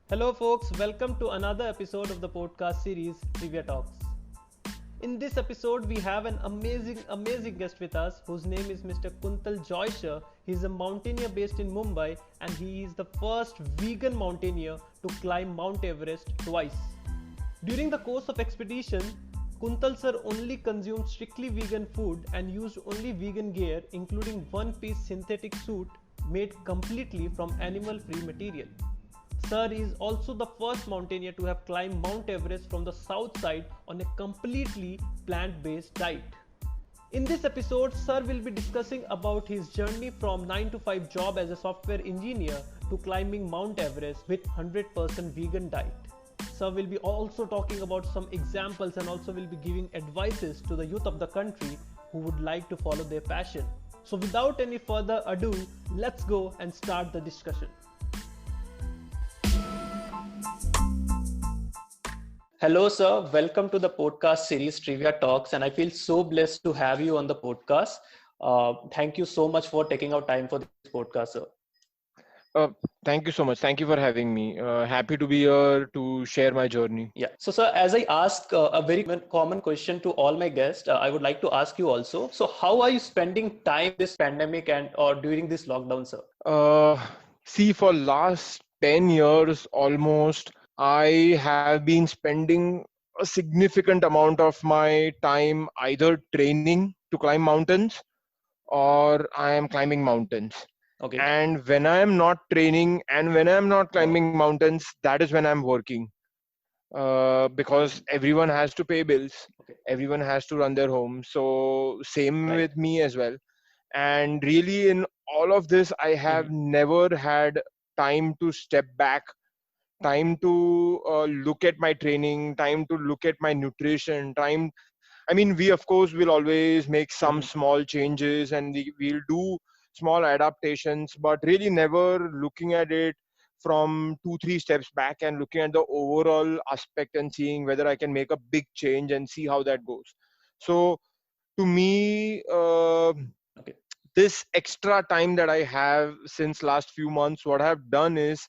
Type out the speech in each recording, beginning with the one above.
Hello, folks. Welcome to another episode of the podcast series Trivia Talks. In this episode, we have an amazing guest with us whose name is Mr. Kuntal Joisher. He's a mountaineer based in Mumbai and he is the first vegan mountaineer to climb Mount Everest twice. During the course of expedition, Kuntal Sir only consumed strictly vegan food and used only vegan gear, including one-piece synthetic suit made completely from animal-free material. Sir is also the first mountaineer to have climbed Mount Everest from the south side on a completely plant-based diet. In this episode, Sir will be discussing about his journey from 9 to 5 job as a software engineer to climbing Mount Everest with 100% vegan diet. Sir will be also talking about some examples and also will be giving advices to the youth of the country who would like to follow their passion. So without any further ado, let's go and start the discussion. Hello, sir. Welcome to the podcast series Trivia Talks, and I feel so blessed to have you on the podcast. Thank you so much for taking out time for this podcast, sir. Uh, Thank you so much. Thank you for having me. Happy to be here to share my journey. Yeah. So, sir, as I ask a very common question to all my guests, I would like to ask you also. So, how are you spending time this pandemic and or during this lockdown, sir? Uh, See, for last 10 years almost, I have been spending a significant amount of my time either training to climb mountains or I am climbing mountains. Okay. And when I am not training and when I am not Wow. climbing mountains, that is when I'm working. Because everyone has to pay bills, Okay. everyone has to run their home. So, same Right. with me as well. And really, in all of this, I have Mm-hmm. never had time to step back, time to look at my training, time to look at my nutrition, time. I mean, we of course will always make some Mm-hmm. small changes and we'll do small adaptations, but really never looking at it from 2 3 steps back and looking at the overall aspect and seeing whether I can make a big change and see how that goes. So to me, Okay. this extra time that I have since last few months, what I have done is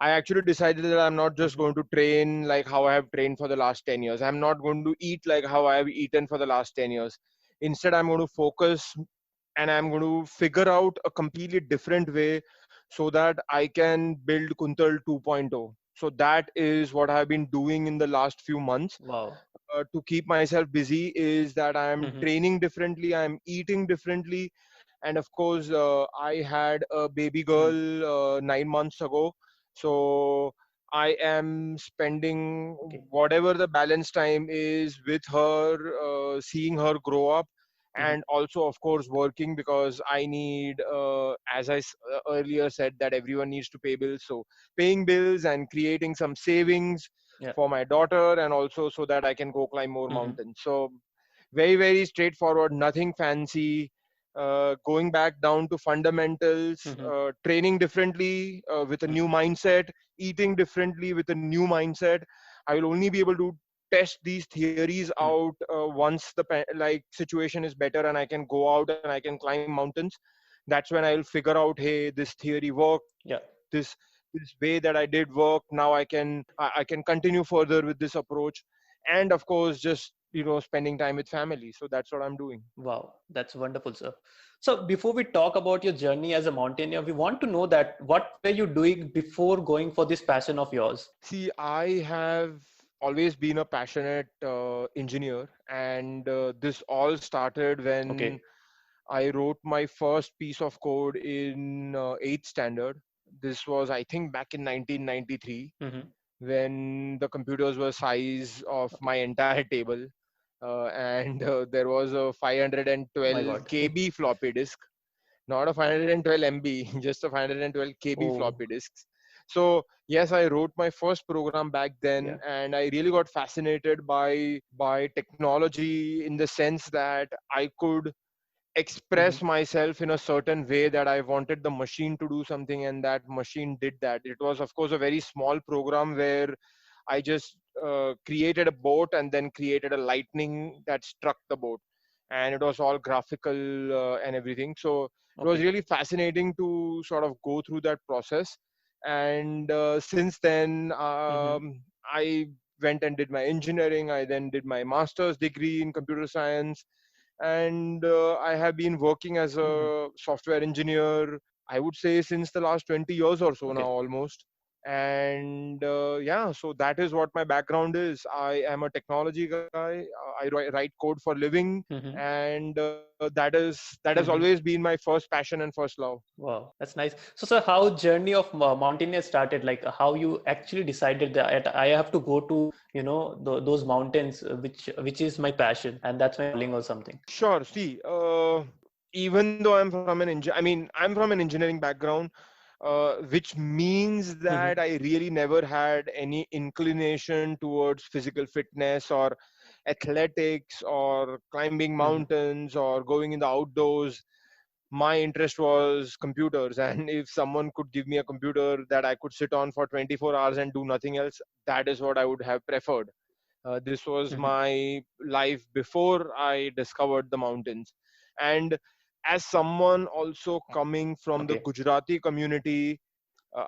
I actually decided that I'm not just Mm-hmm. going to train like how I have trained for the last 10 years. I'm not going to eat like how I have eaten for the last 10 years. Instead, I'm going to focus and I'm going to figure out a completely different way so that I can build Kuntal 2.0. So that is what I've been doing in the last few months Wow. to keep myself busy is that I'm Mm-hmm. training differently, I'm eating differently, and of course, I had a baby Mm-hmm. girl 9 months ago, so I am spending Okay. whatever the balance time is with her, seeing her grow up. Mm-hmm. And also, of course, working because I need, as earlier said, that everyone needs to pay bills. So, paying bills and creating some savings Yeah. for my daughter and also so that I can go climb more Mm-hmm. mountains. So very, very straightforward, nothing fancy. Going back down to fundamentals, Mm-hmm. training differently with a new mindset, eating differently with a new mindset. I will only be able to test these theories Mm-hmm. out once the situation is better and I can go out and I can climb mountains. That's when I'll figure out, hey, this theory worked. Yeah. This way that I did work. Now I can continue further with this approach, and of course, just spending time with family. So that's what I'm doing. Wow, that's wonderful, sir. So before we talk about your journey as a mountaineer, we want to know that what were you doing before going for this passion of yours? See, I have always been a passionate engineer, and this all started when Okay. I wrote my first piece of code in 8th standard. This was, I think, back in 1993 Mm-hmm. when the computers were size of Okay. my entire table, and there was a My 512 God. KB floppy disk, not a 512 MB, just a 512 KB Oh, floppy disks. So yes, I wrote my first program back yeah. then, and I really got fascinated by technology in the sense that I could Mm-hmm. express myself in a certain way that I wanted the machine to do something, and that machine did that. It was, of course, a very small program where I just created a boat and then created a lightning that struck the boat, and it was all graphical and everything. So it was Okay. really fascinating to sort of go through that process. And since then, Mm-hmm. I went and did my engineering. I then did my master's degree in computer science, and I have been working as Mm-hmm. a software engineer, I would say, since the last 20 years or so now, Okay. almost. And yeah, so that is what my background is. I am a technology guy. I write code for living, Mm-hmm. and that has always Mm-hmm. been my first passion and first love. Wow, that's nice. So, sir, how journey of mountaineer started? Like how you actually decided that I have to go to, those mountains, which is my passion, and that's my calling or something. Sure. See, even though I'm from an engineering background, which means Mm-hmm. that I really never had any inclination towards physical fitness or athletics or climbing Mm-hmm. mountains or going in the outdoors. My interest was computers, and if someone could give me a computer that I could sit on for 24 hours and do nothing else, that is what I would have preferred. This was Mm-hmm. my life before I discovered the mountains. And as someone also coming from the Okay. Gujarati community, uh,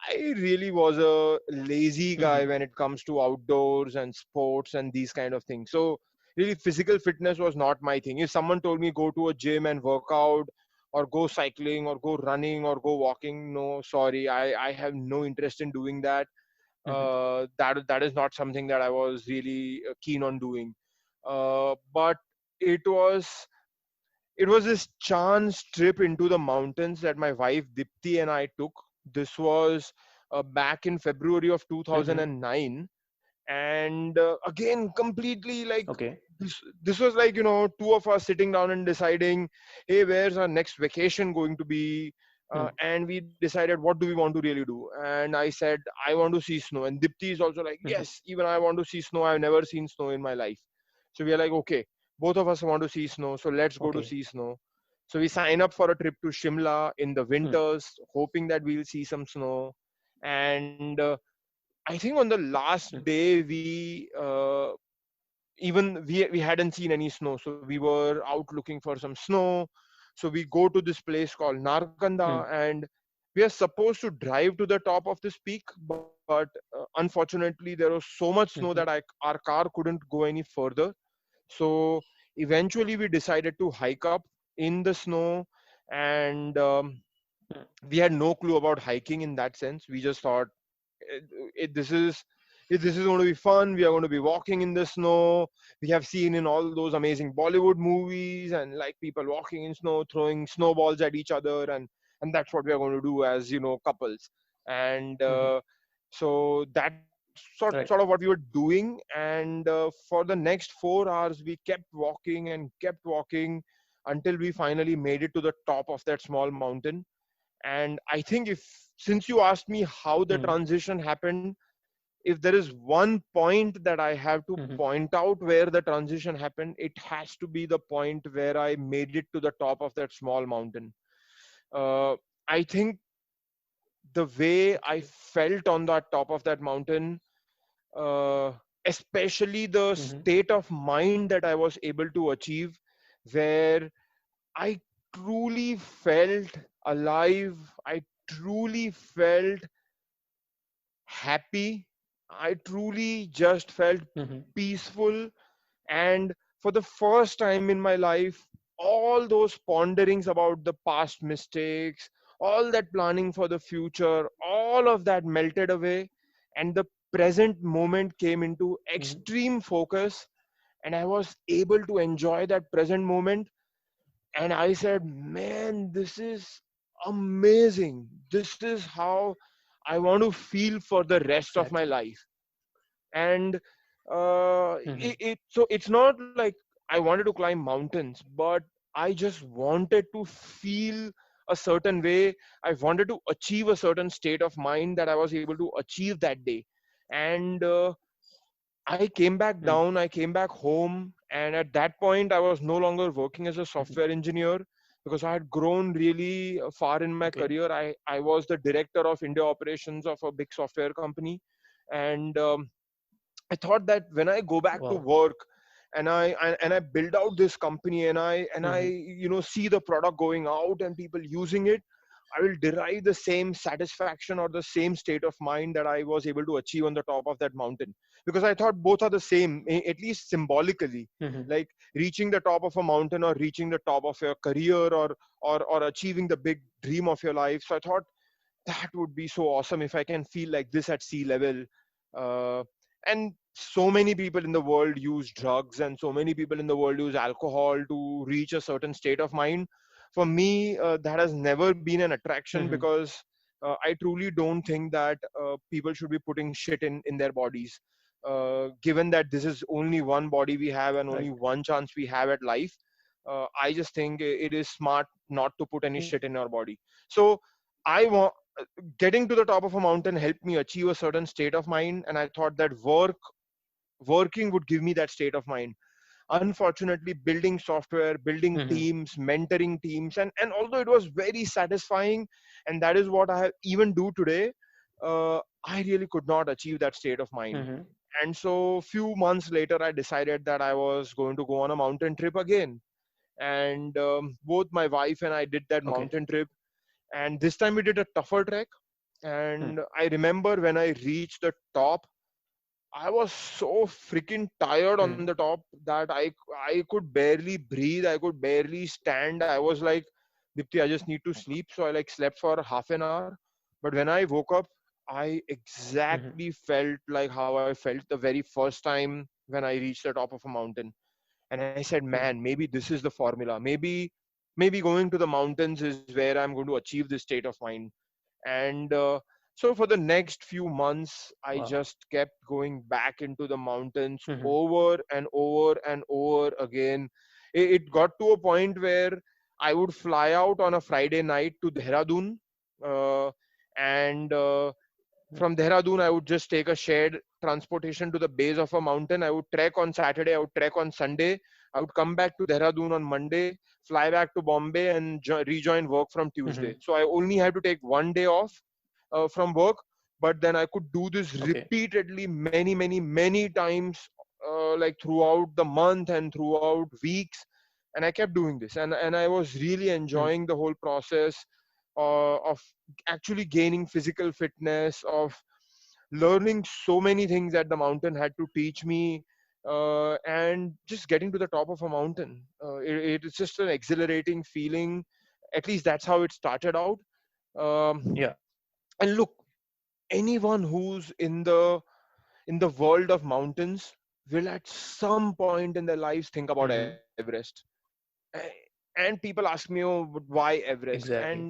I really was a lazy guy Mm-hmm. when it comes to outdoors and sports and these kind of things. So, really, physical fitness was not my thing. If someone told me go to a gym and work out, or go cycling, or go running, or go walking, no, sorry, I have no interest in doing that. Mm-hmm. That is not something that I was really keen on doing. But it was it was this chance trip into the mountains that my wife Dipti and I took. This was back in February of Mm-hmm. 2009, and again, completely like Okay. this was like, two of us sitting down and deciding, hey, where's our next vacation going to be? And we decided, what do we want to really do? And I said, I want to see snow. And Dipti is also like, Mm-hmm. yes, even I want to see snow. I've never seen snow in my life. So we are like, okay, both of us want to see snow, so let's go to Okay. see snow. So we sign up for a trip to Shimla in the Mm. winters, hoping that we'll see some snow. And I think on the last Mm. day, we hadn't seen any snow, so we were out looking for some snow. So we go to this place called Narkanda, Mm. and we are supposed to drive to the top of this peak, but unfortunately there was so much snow that Mm-hmm. our car couldn't go any further. So eventually we decided to hike up in the snow, and Mm. we had no clue about hiking in that sense. We just thought, it, it, this is this is going to be fun. We are going to be walking in the snow. We have seen in all those amazing Bollywood movies, and like people walking in snow, throwing snowballs at each other, and that's what we are going to do as couples. And Mm-hmm. so that's sort of Right. what we were doing. And for the next 4 hours, we kept walking and kept walking until we finally made it to the top of that small mountain. And I think, if since you asked me how the Mm. transition happened, if there is one point that I have to Mm-hmm. point out where the transition happened, it has to be the point where I made it to the top of that small mountain. I think the way I Okay. felt on the top of that mountain, uh, especially the Mm-hmm. state of mind that I was able to achieve, where I truly felt alive. I truly felt happy. I truly just felt Mm-hmm. peaceful. And for the first time in my life, all those ponderings about the past mistakes, all that planning for the future, all of that melted away. And the present moment came into Mm-hmm. extreme focus. And I was able to enjoy that present moment. And I said, man, this is amazing. This is how I want to feel for the rest of my Exactly. life. And Mm-hmm. so it's not like I wanted to climb mountains, but I just wanted to feel a certain way. I wanted to achieve a certain state of mind that I was able to achieve that day. And I came back Mm. down, I came back home, and at that point, I was no longer working as a Mm-hmm. software engineer because I had grown really far in my Okay. career. I was the director of India operations of a big software company. And I thought that when I go back to Wow. work, and I build out this company, and I Mm-hmm. see the product going out and people using it, I will derive the same satisfaction or the same state of mind that I was able to achieve on the top of that mountain. Because I thought both are the same, at least symbolically. Mm-hmm. Like reaching the top of a mountain or reaching the top of your career, or achieving the big dream of your life. So I thought that would be so awesome if I can feel like this at sea level. Uh, and so many people in the world use drugs, and so many people in the world use alcohol to reach a certain state of mind. For me, that has never been an attraction, Mm-hmm. because I truly don't think that people should be putting shit in their bodies. Given that this is only one body we have and only Right. one chance we have at life, I just think it is smart not to put any Mm. shit in our body. So I want getting to the top of a mountain helped me achieve a certain state of mind, and I thought that working would give me that state of mind. Unfortunately, building software, building Mm-hmm. teams, mentoring teams, and although it was very satisfying, and that is what I even do today, I really could not achieve that state of mind. Mm-hmm. And so few months later, I decided that I was going to go on a mountain trip again. And both my wife and I did that Okay. mountain trip, and this time we did a tougher trek. Mm. And I remember when I reached the top, I was so freaking tired on the Mm. top that I could barely breathe. I could barely stand. I was like, Dipti, I just need to sleep. So I like slept for half an hour. But when I woke up, I Mm-hmm. exactly felt like how I felt the very first time when I reached the top of a mountain. And I said, man, Mm. maybe this is the formula. Maybe going to the mountains is where I'm going to achieve this state of mind. And so for the next few months, I Wow. just kept going back into the mountains Mm-hmm. over and over and over again. It got to a point where I would fly out on a Friday night to Dehradun, uh, and from Dehradun, I would just take a shared transportation to the base of a mountain. I would trek on Saturday, I would trek on Sunday. I would come back to Dehradun on Monday, fly back to Bombay, and rejoin work from Mm-hmm. Tuesday. So I only had to take one day off from work, but then I could do this Okay. repeatedly many, many, many times, like throughout the month and throughout weeks. And I kept doing this, and I was really Mm. enjoying the whole process of actually gaining physical fitness, of learning so many things that the mountain had to teach me, and just getting to the top of a mountain. It's just an exhilarating feeling. At least that's how it started out. Um, Yeah. and look, anyone who's in the world of mountains will at some point in their lives think about Mm-hmm. Everest. Eh, and people ask me, oh, but why Everest? And Exactly.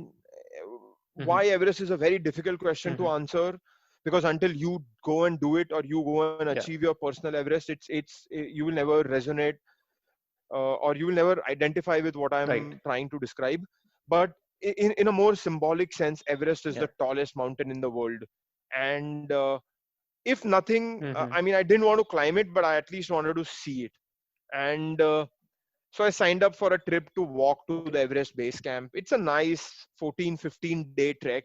why Mm-hmm. Everest is a very difficult question to Mm-hmm. answer, because until you go and do it, or you go and Yeah. achieve your personal Everest, you will never resonate, or you will never identify with what Right. I'm trying to describe. But in a more symbolic sense, Everest is Yeah. the tallest mountain in the world. And if nothing, Mm-hmm. I mean, I didn't want to climb it, but I at least wanted to see it. And so I signed up for a trip to walk to the Okay. Everest base camp. It's a nice 14-15 day trek,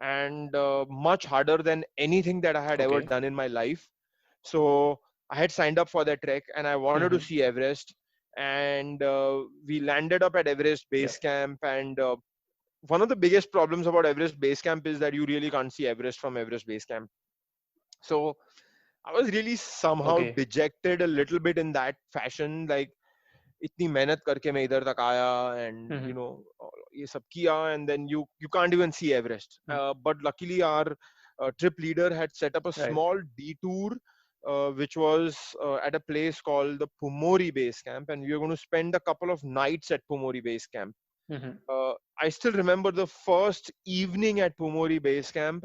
and much harder than anything that I had ever Okay. done in my life. So I had signed up for that trek, and I wanted to Mm-hmm. see Everest. And we landed up at Everest Yeah. base camp. And one of the biggest problems about Everest base camp is that you really can't see Everest from Everest base camp. So I was really somehow Okay. dejected a little bit in that fashion. Like, इतनी मेहनत करके मैं इधर तक आया, and Mm-hmm. ये सब किया, and then you can't even see Everest. Mm. But luckily our trip leader had set up a Right. small detour, which was at a place called the Pumori base camp, and we were going to spend a couple of nights at Pumori base camp. Mm-hmm. I still remember the first evening at Pumori base camp.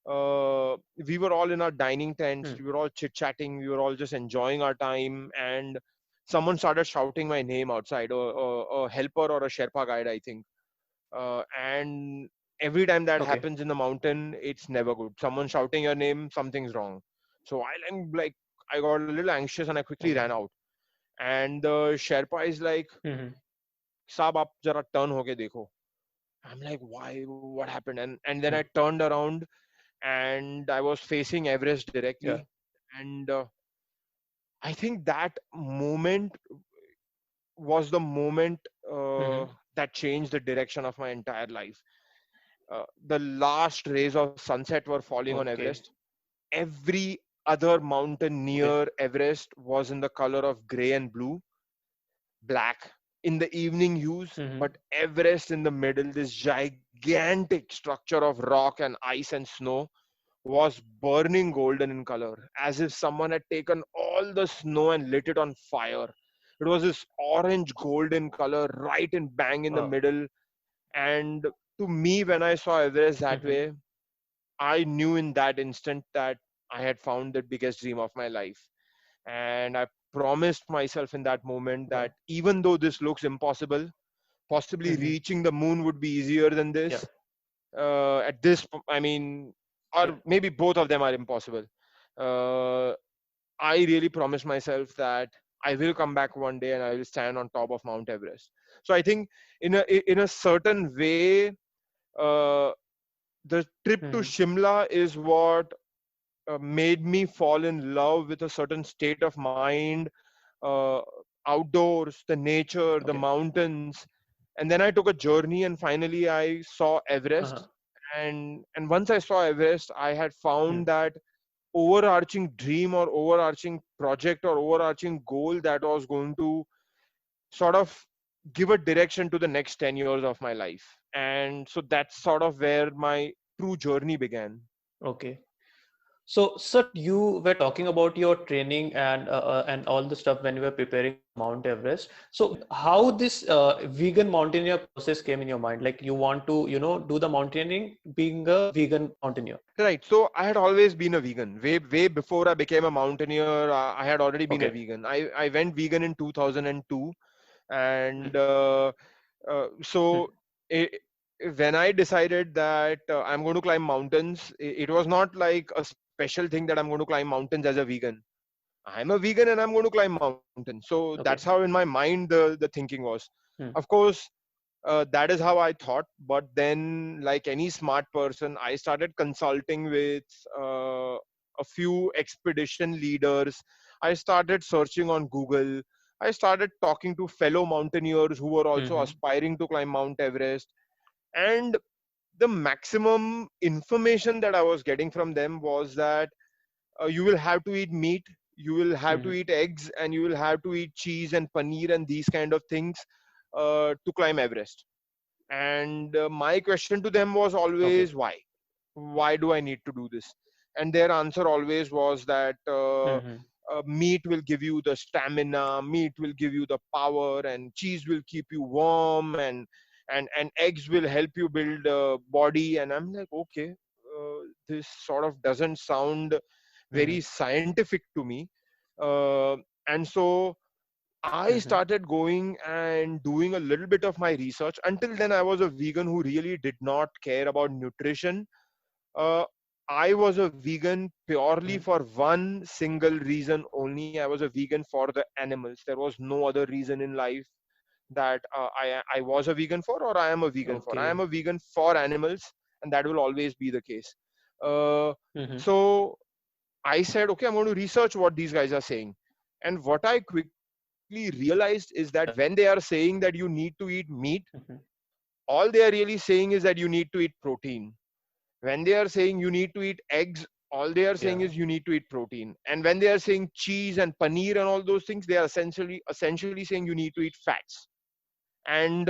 We were all in our dining tents. Mm. We were all chit chatting. We were all just enjoying our time. And someone started shouting my name outside, a helper or a Sherpa guide, I think. And every time that Okay. happens in the mountain, it's never good. Someone shouting your name, something's wrong. So I got a little anxious and I quickly ran Okay. out. And the Sherpa is like, Mm-hmm. "Saab, aap jara turn hoke dekho." I'm like, why? What happened? And then I Mm. turned around, and I was facing Everest Yeah. directly. And I think that moment was the moment Mm-hmm. that changed the direction of my entire life. The last rays of sunset were falling on Okay. Everest. Every other mountain Okay. near Everest was in the color of gray and blue, black in the evening hues, Mm-hmm. but Everest in the middle, this gigantic structure of rock and ice and snow, was burning golden in color, as if someone had taken all the snow and lit it on fire. It was this orange golden color, right in bang in the Oh. middle. And to me, when I saw Everest that Mm-hmm. way, I knew in that instant that I had found the biggest dream of my life. And I promised myself in that moment that Oh. even though this looks impossible, possibly Mm-hmm. reaching the moon would be easier than Yeah. this. At this, I mean, Yeah. or maybe both of them are impossible. Uh, I really promised myself that I will come back one day and I will stand on top of Mount Everest. So I think in a certain way, uh, the trip to Mm-hmm. Shimla is what made me fall in love with a certain state of mind, uh, outdoors, the nature, the Okay. mountains. And then I took a journey and finally I saw Uh-huh. Everest. And once I saw Everest, I had Mm. found that overarching dream or overarching project or overarching goal that was going to sort of give a direction to the next 10 years of my life. And so that's sort of where my true journey began. Okay. So, sir, you were talking about your training and all the stuff when you were preparing for Mount Everest. So, how this vegan mountaineer process came in your mind? Like you want to, do the mountaineering being a vegan mountaineer. Right. So I had always been a vegan. Way before I became a mountaineer, I had already been a Okay. vegan. I went vegan in 2002, Hmm. and so Hmm. I when I decided that I'm going to climb mountains, it was not like a special thing that I'm going to climb mountains as a vegan. I'm a vegan and I'm going to climb mountains. So that's how Okay. in my mind the thinking was. Hmm. Of course, that is how I thought. But then, like any smart person, I started consulting with a few expedition leaders. I started searching on Google. I started talking to fellow mountaineers who were also Hmm. aspiring to climb Mount Everest. And the maximum information that I was getting from them was that you will have to eat meat, you will have to Hmm. eat eggs, and you will have to eat cheese and paneer and these kind of things to climb Everest. And my question to them was Okay. always why do I need to do this? And their answer always was that Hmm. meat will give you the stamina, meat will give you the power, and cheese will keep you warm, and eggs will help you build a body. And I'm like, okay, this sort of doesn't sound Hmm. very scientific to me. uh, and so I Hmm. started going and doing a little bit of my research. Until then, I was a vegan who really did not care about nutrition. Uh, I was a vegan purely Hmm. for one single reason only. I was a vegan for the animals. There was no other reason in life that I was a vegan for, or I am a vegan for. I am Okay. a vegan for animals, and that will always be the case. Uh, Hmm. so I said, okay, I'm going to research what these guys are saying. And what I quickly realized is that when Yeah. they are saying that you need to eat meat, Hmm. all they are really saying is that you need to eat protein. When they are saying you need to eat eggs, all they are saying Yeah. is you need to eat protein. And when they are saying cheese and paneer and all those things, they are essentially saying you need to eat fats. And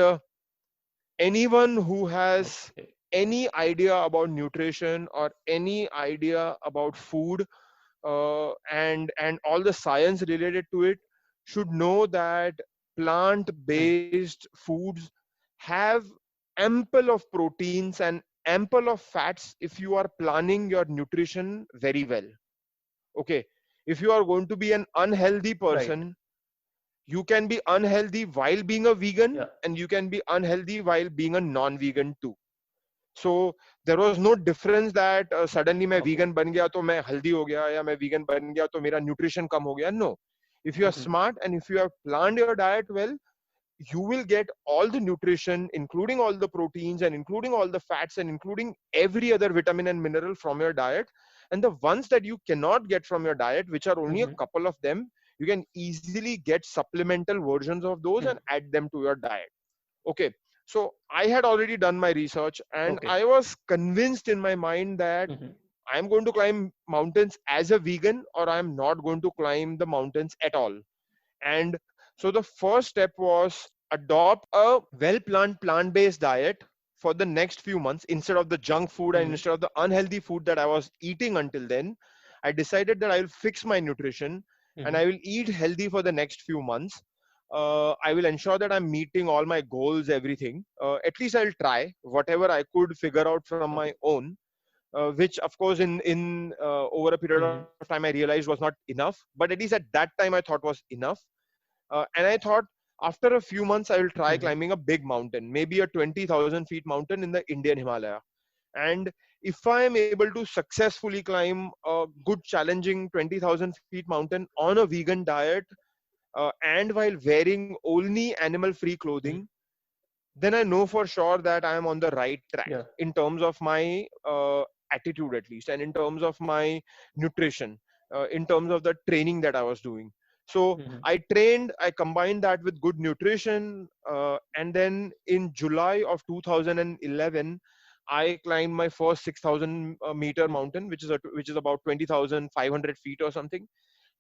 anyone who has Okay. any idea about nutrition or any idea about food and all the science related to it should know that plant Hmm. based foods have ample of proteins and ample of fats if you are planning your nutrition very well. Okay, if you are going to be an unhealthy Right. person, you can be unhealthy while being a vegan, Yeah. and you can be unhealthy while being a non-vegan too. So there was no difference that suddenly मैं Okay. vegan बन गया तो मैं healthy हो गया या मैं vegan बन गया तो मेरा nutrition कम हो गया. No, if you are Hmm. smart and if you have planned your diet well, you will get all the nutrition, including all the proteins and including all the fats and including every other vitamin and mineral from your diet. And the ones that you cannot get from your diet, which are only a Hmm. couple of them, you can easily get supplemental versions of those and Hmm. add them to your diet. Okay. So I had already done my research, and Okay. I was convinced in my mind that Mm-hmm. I'm going to climb mountains as a vegan, or I'm not going to climb the mountains at all. And so the first step was adopt a well planned plant based diet for the next few months instead of the junk food and Mm-hmm. instead of the unhealthy food that I was eating until then. I decided that I will fix my nutrition and Mm-hmm. I will eat healthy for the next few months. I will ensure that I'm meeting all my goals, everything. At least I'll try whatever I could figure out from my Okay. own, which of course in over a period of Mm-hmm. time I realized was not enough, but at least at that time I thought was enough. And I thought after a few months I will try Mm-hmm. climbing a big mountain, maybe a 20,000 feet mountain in the Indian Himalaya. And if I am able to successfully climb a good challenging 20,000 feet mountain on a vegan diet, and while wearing only animal free Mm-hmm. clothing, then I know for sure that I am on the right track Yeah. in terms of my attitude, at least, and in terms of my nutrition, in terms of the training that I was doing. So Mm-hmm. I trained, I combined that with good nutrition, and then in July of 2011, I climbed my first 6,000 meter Mm-hmm. mountain, which is about 20,500 feet or something,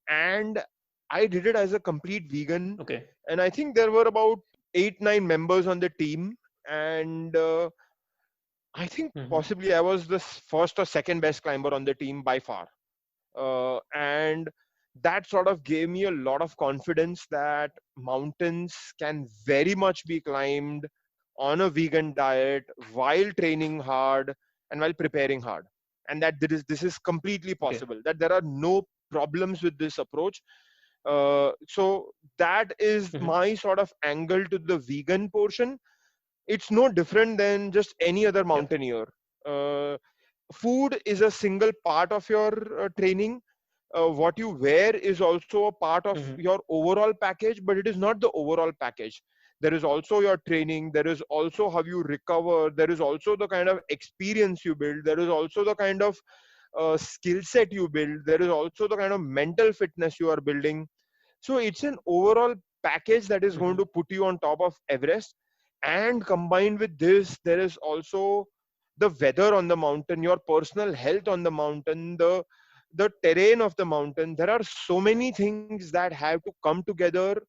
and I did it as a complete vegan. Okay. And I think there were about 8 9 members on the team, and I think Mm-hmm. possibly I was the first or second best climber on the team by far. And that sort of gave me a lot of confidence that mountains can very much be climbed on a vegan diet while training hard and while preparing hard, and that this is completely Okay. possible, that there are no problems with this approach. So that is Mm-hmm. my sort of angle to the vegan portion. It's no different than just any other Yeah. mountaineer. uh, Food is a single part of your training. What you wear is also a part of Mm-hmm. your overall package, but it is not the overall package. There is also your training, there is also how you recover, there is also the kind of experience you build, there is also the kind of skill set you build, there is also the kind of mental fitness you are building. So it's an overall package that is going Mm-hmm. to put you on top of Everest. And combined with this, there is also the weather on the mountain, your personal health on the mountain, the terrain of the mountain. There are so many things that have to come together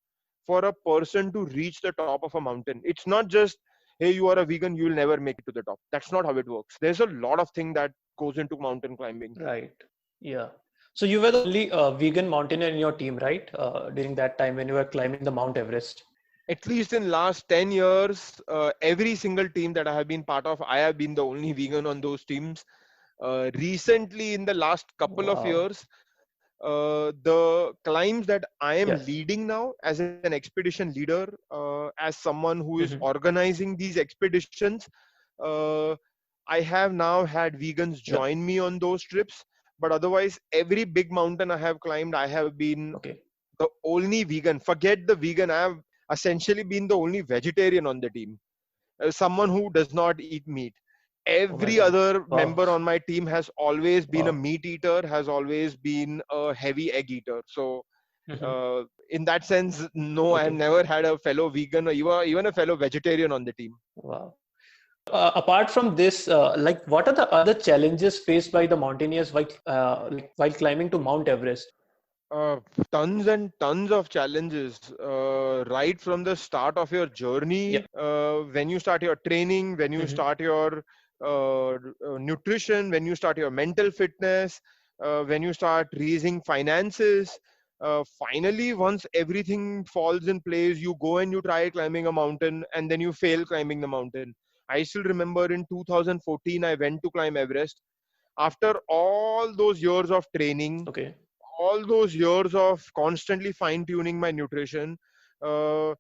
for a person to reach the top of a mountain. It's not just, hey, you are a vegan, you will never make it to the top. That's not how it works. There's a lot of thing that goes into mountain climbing. Right. Yeah. So you were the only vegan mountaineer in your team, right? During that time when you were climbing the Mount Everest. At least in last 10 years, every single team that I have been part of, I have been the only vegan on those teams. Recently, in the last couple of Wow. years, the climbs that I am Yes. leading now as an expedition leader, as someone who is Mm-hmm. organizing these expeditions, uh, I have now had vegans Yeah. join me on those trips. But otherwise, every big mountain I have climbed, I have been Okay. the only vegan. Forget the vegan, I have essentially been the only vegetarian on the team, someone who does not eat meat. Oh my Every God. other Wow. member on my team has always been a Wow. meat eater, has always been a heavy egg eater. So Mm-hmm. uh, in that sense, no, I have Okay. never had a fellow vegan or even a fellow vegetarian on the team. Wow. Apart from this, like what are the other challenges faced by the mountaineers while climbing to Mount Everest? uh, Tons and tons of challenges, right from the start of your Yeah. journey, when you start your training, when you Mm-hmm. start your nutrition, when you start your mental fitness, when you start raising finances. Finally, once everything falls in place, you go and you try climbing a mountain and then you fail climbing the mountain. I still remember in 2014 I went to climb Everest. After all those years of training, Okay. all those years of constantly fine tuning my nutrition, uh,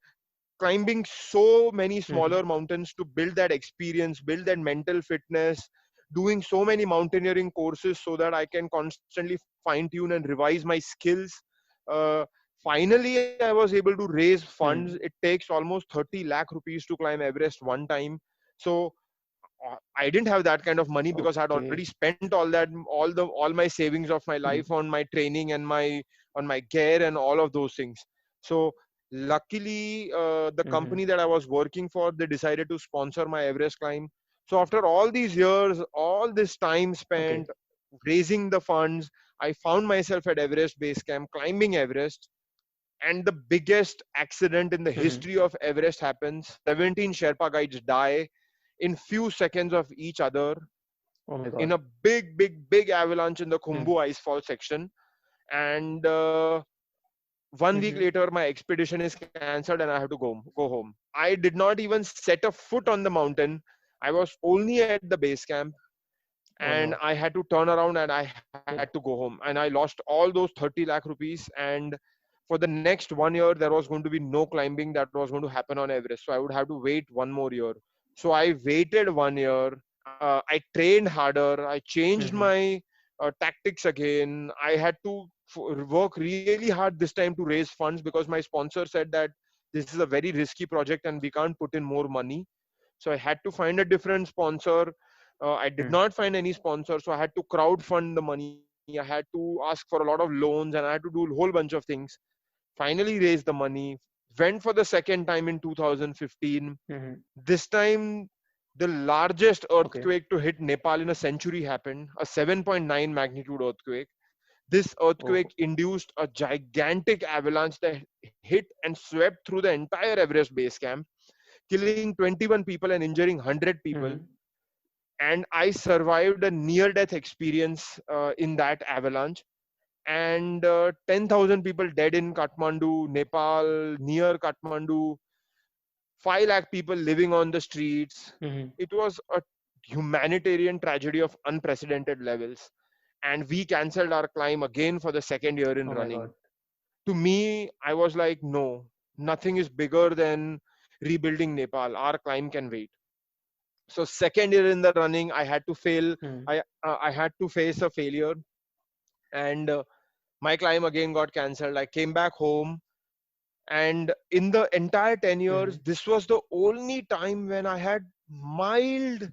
climbing so many Mm-hmm. smaller mountains to build that experience, build that mental fitness, doing so many mountaineering courses so that I can constantly fine tune and revise my skills. Uh, Finally, I was able to raise funds. It Mm. takes almost 30 lakh rupees to climb Everest one time. So I didn't have that kind of money because I had already Okay. spent all my savings of my life Mm. on my training and my on my gear and all of those things. So Luckily, the Mm-hmm. company that I was working for, they decided to sponsor my Everest climb. So after all these years, all this time Okay. spent raising the funds, I found myself at Everest base camp climbing Everest, and the biggest accident in the Mm-hmm. history of Everest happens. 17 Sherpa guides die in few seconds of each other Oh my in God. a big avalanche in the Mm. Khumbu icefall section. And 1 week Mm-hmm. later, my expedition is cancelled and I have to go home. I did not even set a foot on the mountain. I was only at the base camp, Oh and no. I had to turn around and I had to go home. And I lost all those 30 lakh rupees. And for the next 1 year, there was going to be no climbing that was going to happen on Everest. So I would have to wait 1 more year. So I waited 1 year. I trained harder. I changed Mm-hmm. my tactics again. I had to work really hard this time to raise funds because my sponsor said that this is a very risky project and we can't put in more money. So I had to find a different sponsor. I did Mm. not find any sponsor, so I had to crowd fund the money. I had to ask for a lot of loans, and I had to do a whole bunch of things. Finally, raised the money. Went for the second time in 2015. Mm-hmm. This time, the largest Okay. earthquake to hit Nepal in a century happened, a 7.9 magnitude earthquake. This Oh. earthquake induced a gigantic avalanche that hit and swept through the entire Everest base camp, killing 21 people and injuring 100 people. Mm-hmm. And I survived a near death experience in that avalanche. And 10,000 people dead in Kathmandu, Nepal, near Kathmandu, 5 lakh people living on the streets. Mm-hmm. It was a humanitarian tragedy of unprecedented levels. And we cancelled our climb again for the second year in Oh my God. running. To me, I was like, no, nothing is bigger than rebuilding Nepal. Our climb can wait. So second year in the running, I had to fail. Mm. I had to face a failure, and my climb again got cancelled. I came back home, and in the entire 10 Mm-hmm. years, this was the only time when I had mild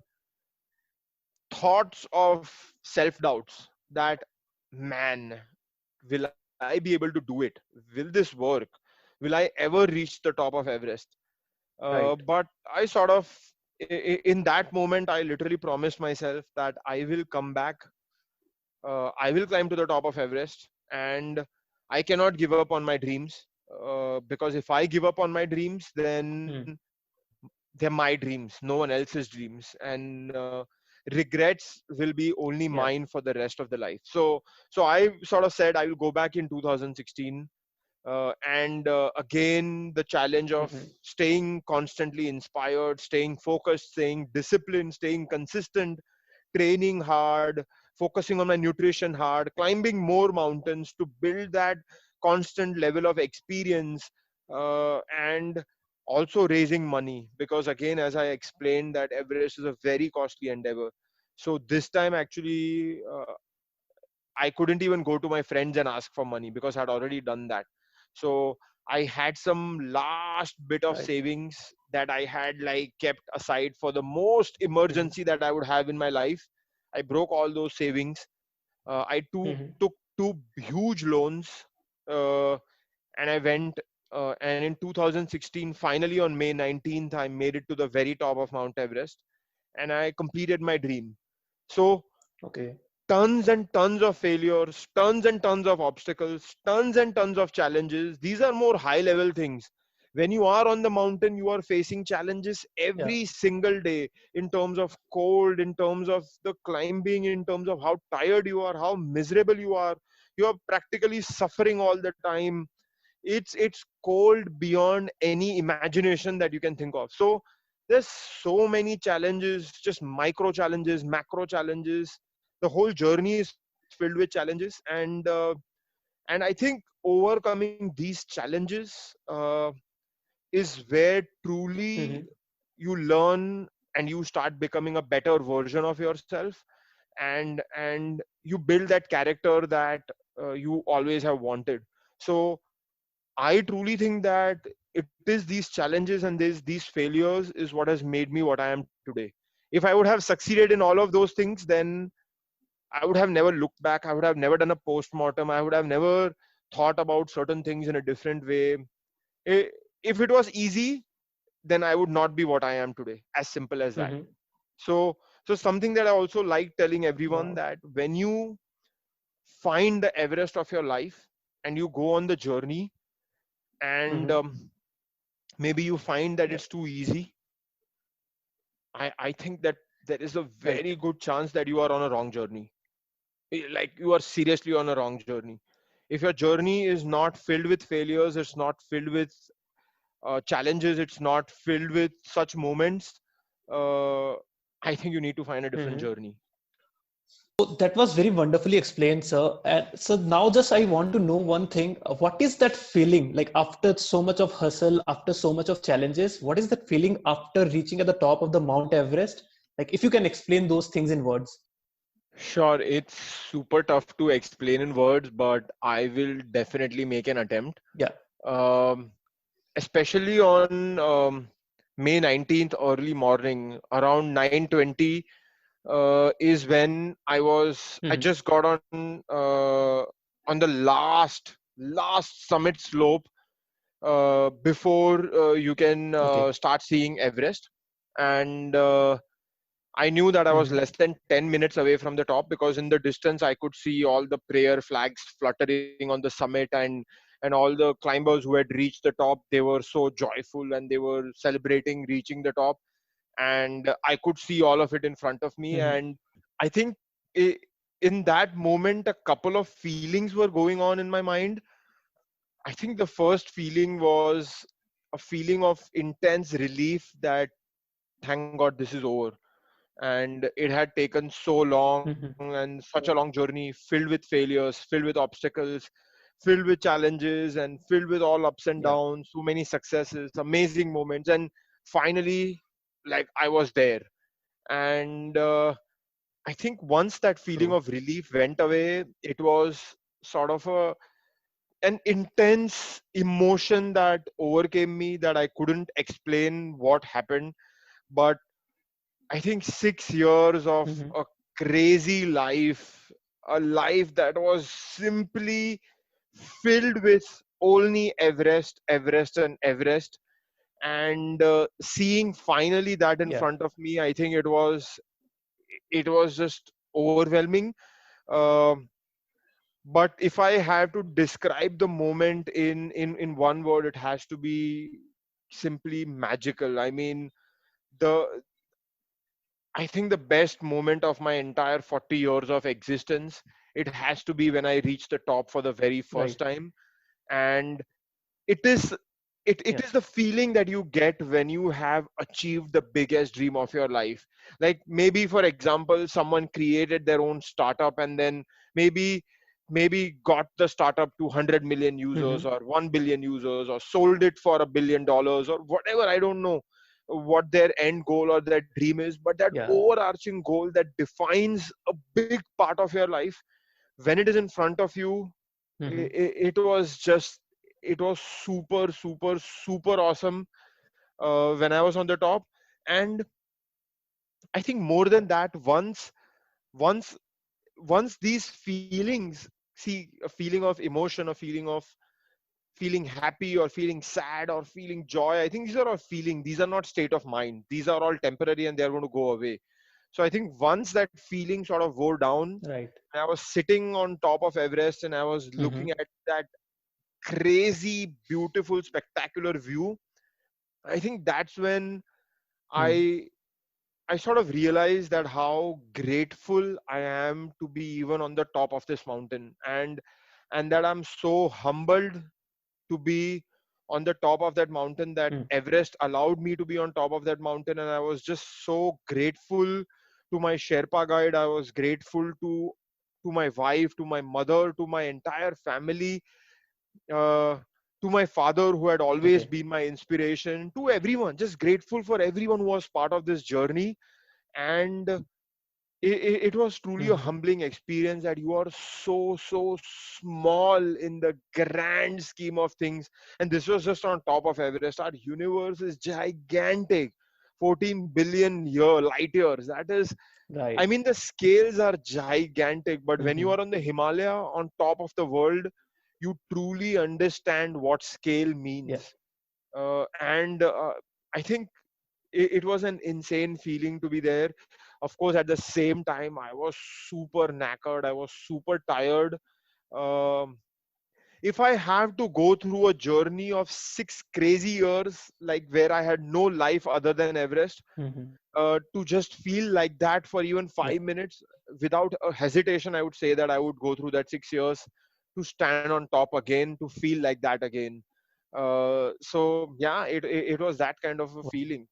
thoughts of self doubts that, man, will I be able to do it? Will this work? Will I ever reach the top of Everest? Right. But I sort of, in that moment, I literally promised myself that I will come back. I will climb to the top of Everest, and I cannot give up on my dreams. Because if I give up on my dreams, then Mm. they're my dreams, no one else's dreams, and regrets will be only Yeah. mine for the rest of the life. So I sort of said I will go back in 2016. And again, the challenge of Mm-hmm. staying constantly inspired, staying focused, staying disciplined, staying consistent, training hard, focusing on my nutrition hard, climbing more mountains to build that constant level of experience, and also raising money, because again, as I explained, that Everest is a very costly endeavor. So this time actually, I couldn't even go to my friends and ask for money because I'd already done that. So I had some last bit of Right. savings that I had like kept aside for the most Mm-hmm. emergency that I would have in my life. I broke all those savings. Mm-hmm. Took two huge loans, uh, and I went. And in 2016, finally on May 19th, I made it to the very top of Mount Everest, and I completed my dream. So Okay. tons and tons of failures, tons and tons of obstacles, tons and tons of challenges. These are more high level things. When you are on the mountain, you are facing challenges Yeah. every single day, in terms of cold, in terms of the climbing, in terms of how tired you are, how miserable you are. You are practically suffering all the time. It's cold beyond any imagination that you can think of. So there's so many challenges, just micro challenges, macro challenges. The whole journey is filled with challenges, and I think overcoming these challenges is where truly Mm-hmm. you learn and you start becoming a better version of yourself, and you build that character that you always have wanted. So I truly think that it is these challenges and these failures is what has made me what I am today. If I would have succeeded in all of those things, then I would have never looked back. I would have never done a post mortem. I would have never thought about certain things in a different way. I- if it was easy, then I would not be what I am today. As simple as that. Mm-hmm. So, so something that I also like telling everyone, Wow. that when you find the Everest of your life and you go on the journey, and Mm-hmm. maybe you find that Yeah. it's too easy, I think that there is a Right. very good chance that you are on a wrong journey. Like you are seriously on a wrong journey. If your journey is not filled with failures, it's not filled with challenges, it's not filled with such moments, uh, I think you need to find a different Mm-hmm. journey. So that was very wonderfully explained, sir. And so now just I want to know one thing. What is that feeling like after so much of hustle, after so much of challenges? What is that feeling after reaching at the top of the Mount Everest? Like if you can explain those things in words. Sure, it's super tough to explain in words, but I will definitely make an attempt. Yeah. Um, Especially on May 19th, early morning, around 9:20, is when I Mm-hmm. just got on the last summit slope before you can Okay. start seeing Everest. And I knew that I was Mm-hmm. less than 10 minutes away from the top, because in the distance I could see all the prayer flags fluttering on the summit, and all the climbers who had reached the top, they were so joyful and they were celebrating reaching the top. And I could see all of it in front of me. Mm-hmm. And I think i- in that moment, a couple of feelings were going on in my mind. I think the first feeling was a feeling of intense relief that thank God this is over. And it had taken so long Mm-hmm. and such a long journey, filled with failures, filled with obstacles, filled with challenges, and filled with all ups and Yeah. downs, so many successes, amazing moments. And finally, like, I was there. And I think once that feeling True. of relief went away, it was sort of an intense emotion that overcame me, that I couldn't explain what happened. But I think 6 years of Mm-hmm. a crazy life, a life that was simply filled with only Everest, Everest, and Everest. And seeing finally that in Yeah. front of me, I think it was just overwhelming. Um but if I have to describe the moment in one word, it has to be simply magical. I mean, the I think the best moment of my entire 40 years of existence, it has to be when I reach the top for the very first Right. time. And it is it Yeah. is the feeling that you get when you have achieved the biggest dream of your life. Like, maybe for example, someone created their own startup, and then maybe got the startup to 100 million Mm-hmm. users or 1 billion users, or sold it for $1 billion, or whatever. I don't know what their end goal or their dream is, but that Yeah. overarching goal that defines a big part of your life, when it is in front of you, Mm-hmm. it was just, it was super super super awesome when I was on the top. And I think more Yeah. than that, once once these feelings, see, a feeling of emotion, a feeling of feeling happy or feeling sad or feeling joy, I think these are all feeling, these are not state of mind, these are all temporary and they are going to go away. So I think once that feeling sort of wore down, Right. I was sitting on top of Everest and I was Mm-hmm. looking at that crazy, beautiful, spectacular view. I think that's when Mm. I I sort of realized that how grateful I am to be even on the top of this mountain, and that I'm so humbled to be on the top of that mountain, that Mm. Everest allowed me to be on top of that mountain. And I was just so grateful to my Sherpa guide. I was grateful to my wife, to my mother, to my entire family, uh, to my father, who had always Okay. been my inspiration, to everyone, just grateful for everyone who was part of this journey. And it was truly a Mm-hmm. humbling experience, that you are so small in the grand scheme of things. And this was just on top of Everest. Our universe is gigantic, 14 billion light years. That is, I Right. mean, the scales are gigantic, but when you Mm-hmm. are on the Himalaya, on top of the world, you truly understand what scale Yeah. means. And I think it was an insane feeling to be there. Of course, at the same time, I was super knackered. I was super tired. Um, if I have to go through a journey of 6 crazy years, like where I had no life other than Everest, Mm-hmm. to just feel like that for even Yeah. 5 minutes, without a hesitation, I would say that I would go through that 6 years to stand on top again, to feel like that again. So yeah, it was that kind of a feeling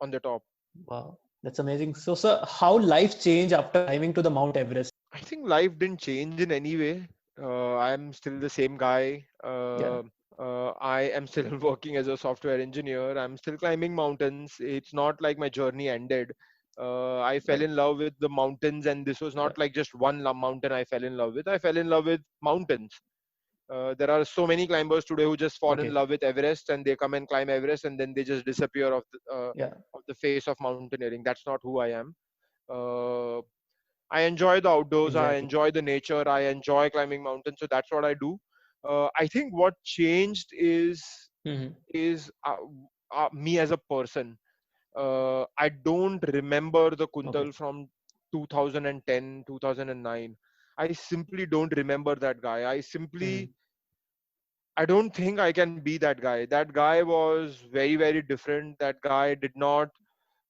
on the top. Wow, that's amazing. So, sir, how life changed after climbing to the Mount Everest? I think life didn't change in any way. I'm still the same guy. Yeah. I am still working as a software engineer. I'm still climbing mountains. It's not like my journey ended. I fell Right. in love with the mountains, and this was Yeah. not like just one mountain I fell in love with. I fell in love with mountains. There are so many climbers today who just fall in Okay. love with Everest, and they come and climb Everest, and then they just disappear Yeah. of the face of mountaineering. That's not who I am. Uh, I enjoy the outdoors. I Exactly. enjoy the nature. I enjoy climbing mountains. So that's what I do. I think what changed Mm-hmm. is me as a person. I don't remember the Okay. Kuntal from 2010, 2009. I simply don't remember that guy. Mm-hmm. I don't think I can be that guy. That guy was very, very different.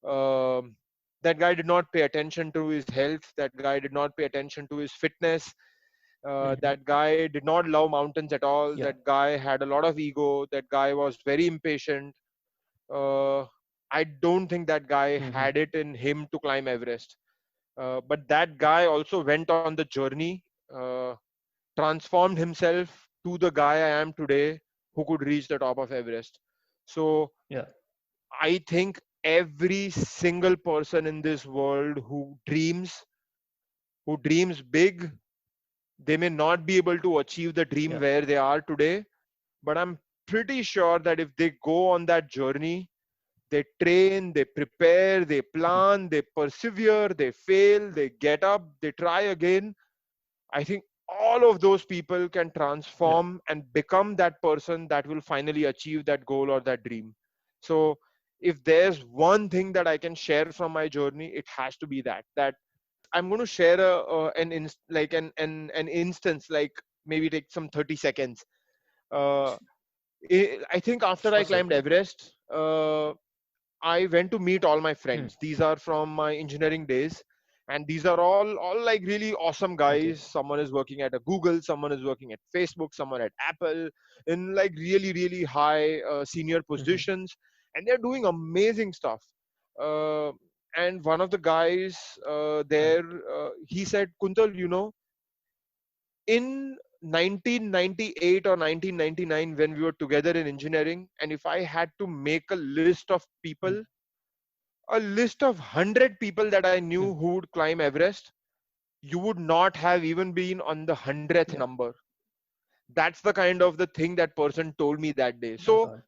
Um, that guy did not pay attention to his health. That guy did not pay attention to his fitness. Mm-hmm. That guy did not love mountains at all. Yeah. That guy had a lot of ego. That guy was very impatient. uh, I don't think that guy Mm-hmm. had it in him to climb Everest. But that guy also went on the journey, transformed himself to the guy I am today, who could reach the top of Everest. So Yeah. I think every single person in this world who dreams big, they may not be able to achieve the dream Yeah. where they are today, but I'm pretty sure that if they go on that journey, they train, they prepare, they Mm-hmm. plan, they persevere, they fail, they get up, they try again. I think all of those people can Yeah. transform and become that person that will finally achieve that goal or that dream. So if there's one thing that I can share from my journey, it has to be that I'm going to share like an instance, like maybe take some 30 seconds. uh, I think after I Sure, sir. climbed Everest, I went to meet all my Mm. friends. These are from my engineering days, and these are all like really awesome Okay. guys. Someone is working at a Google, someone is working at Facebook, someone at Apple, in like really high senior Mm-hmm. positions, and they're doing amazing stuff. Uh, and one of the guys Right. there, he said, "Kuntal, in 1998 or 1999, when we were together in engineering, and if I had to make a list of Mm. people, a list of 100 people that I knew Mm. who would climb Everest, you would not have even been on the 100th Yeah. number." That's the kind of the thing that person told me that day. My So God.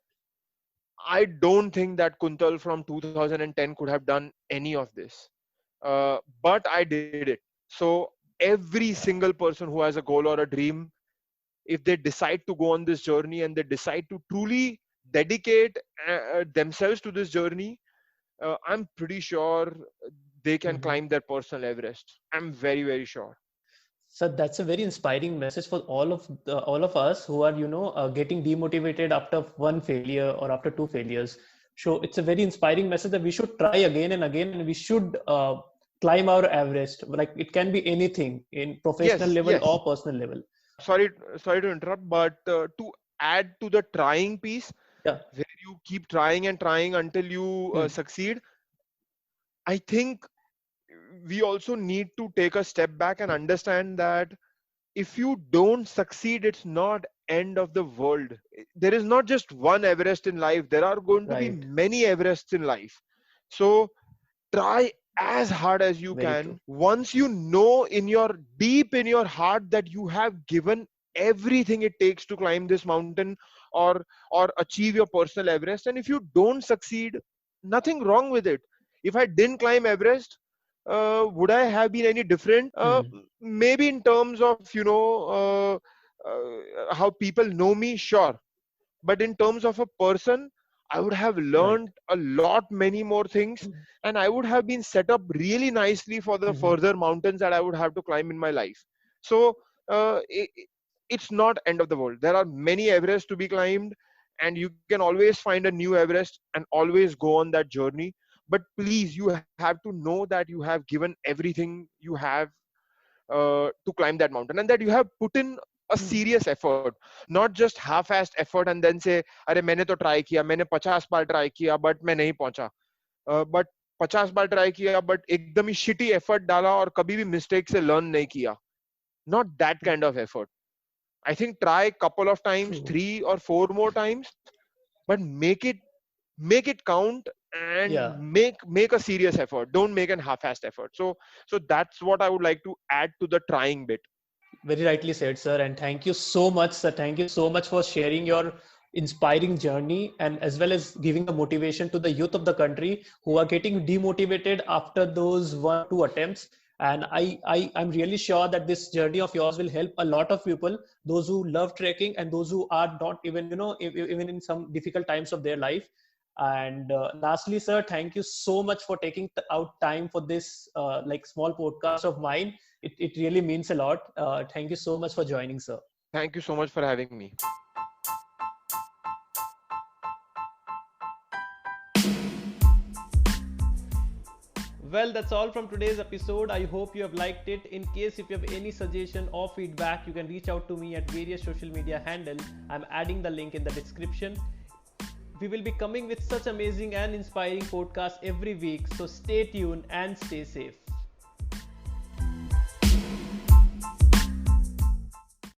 I don't think that Kuntal from 2010 could have done any of this. But I did it. So every single person who has a goal or a dream, if they decide to go on this journey and they decide to truly dedicate themselves to this journey, I'm pretty sure they can Mm-hmm. climb their personal Everest. I'm very, very sure. So that's a very inspiring message for all of us who are, getting demotivated after one failure or after two failures. So it's a very inspiring message that we should try again and again, and we should climb our Everest. Like it can be anything in professional Yes, level yes. or personal level. Sorry to interrupt, but to add to the trying piece, Yeah. where you keep trying and trying until you Hmm. succeed, I think we also need to take a step back and understand that if you don't succeed, it's not end of the world. There is not just one Everest in life. There are going to be Right. many Everests in life. So try as hard as you Very true. can. Once you know in your deep in your heart that you have given everything it takes to climb this mountain, or achieve your personal Everest, and if you don't succeed, nothing wrong with it. If I didn't climb Everest, would I have been any different? Hmm. Maybe in terms of how people know me, sure. But in terms of a person, I would have Right. learned a lot many more things, and I would have been set up really nicely for the Mhm. further mountains that I would have to climb in my life. So it's not end of the world. There are many Everest to be climbed, and you can always find a new Everest and always go on that journey. But please, you have to know that you have given everything you have to climb that mountain, and that you have put in a serious effort, not just half-assed effort and then say अरे मैंने तो try किया, मैंने 50 बार try किया but मैं नहीं पहुंचा, but 50 bar try किया बट एकदम ही शिटी एफर्ट डाला और कभी भी मिस्टेक से लर्न नहीं किया. Not that kind of effort. I think try couple of times, True. 3 or 4 more times, but make it count, and Yeah. make a serious effort. Don't make an half-assed effort. So that's what I would like to add to the trying bit. Very rightly said, sir. And thank you so much, sir. Thank you so much for sharing your inspiring journey and as well as giving a motivation to the youth of the country who are getting demotivated after those 1 or 2 attempts. And I'm really sure that this journey of yours will help a lot of people, those who love trekking and those who are not even, even in some difficult times of their life. And lastly, sir, thank you so much for taking out time for this like small podcast of mine. It really means a lot. Thank you so much for joining, sir. Thank you so much for having me. Well, that's all from today's episode. I hope you have liked it. In case if you have any suggestion or feedback, you can reach out to me at various social media handle. I'm adding the link in the description. We will be coming with such amazing and inspiring podcasts every week. So stay tuned and stay safe.